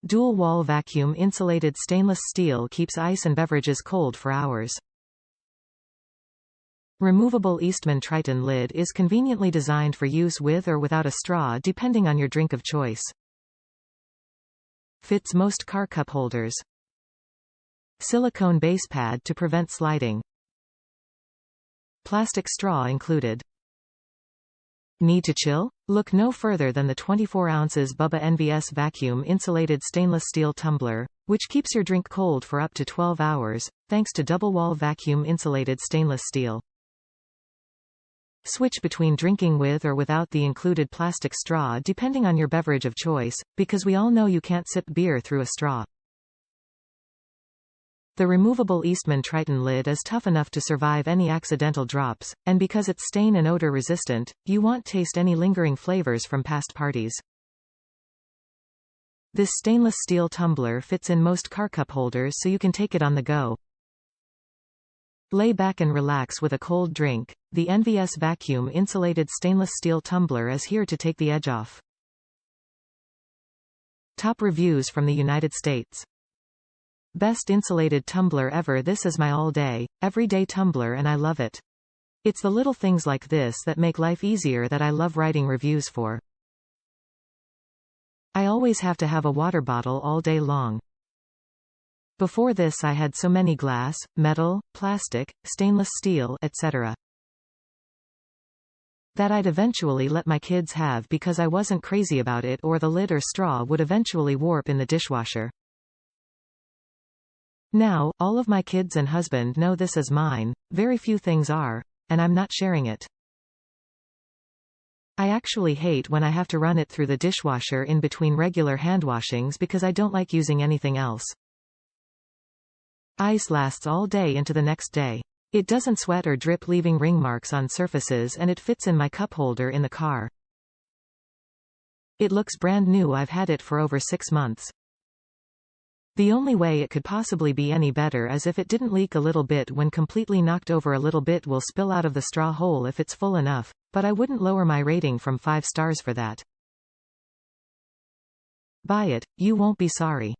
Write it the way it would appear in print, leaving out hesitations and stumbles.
Dual-wall vacuum insulated stainless steel keeps ice and beverages cold for hours. Removable Eastman Triton lid is conveniently designed for use with or without a straw depending on your drink of choice. Fits most car cup holders. Silicone base pad to prevent sliding. Plastic straw included. Need to chill? Look no further than the 24 ounces Bubba NVS Vacuum Insulated Stainless Steel Tumbler, which keeps your drink cold for up to 12 hours, thanks to double-wall vacuum insulated stainless steel. Switch between drinking with or without the included plastic straw depending on your beverage of choice, because we all know you can't sip beer through a straw. The removable Eastman Triton lid is tough enough to survive any accidental drops, and because it's stain and odor resistant, you won't taste any lingering flavors from past parties. This stainless steel tumbler fits in most car cup holders so you can take it on the go. Lay back and relax with a cold drink. The NVS Vacuum Insulated Stainless Steel Tumbler is here to take the edge off. Top reviews from the United States. Best insulated tumbler ever. This is my all-day, everyday tumbler and I love it. It's the little things like this that make life easier that I love writing reviews for. I always have to have a water bottle all day long. Before this I had so many glass, metal, plastic, stainless steel, etc. that I'd eventually let my kids have because I wasn't crazy about it, or the lid or straw would eventually warp in the dishwasher. Now, all of my kids and husband know this is mine, very few things are, and I'm not sharing it. I actually hate when I have to run it through the dishwasher in between regular hand washings because I don't like using anything else. Ice lasts all day into the next day. It doesn't sweat or drip, leaving ring marks on surfaces, and it fits in my cup holder in the car. It looks brand new. I've had it for over 6 months. The only way it could possibly be any better is if it didn't leak a little bit when completely knocked over. A little bit will spill out of the straw hole if it's full enough, but I wouldn't lower my rating from 5 stars for that. Buy it, you won't be sorry.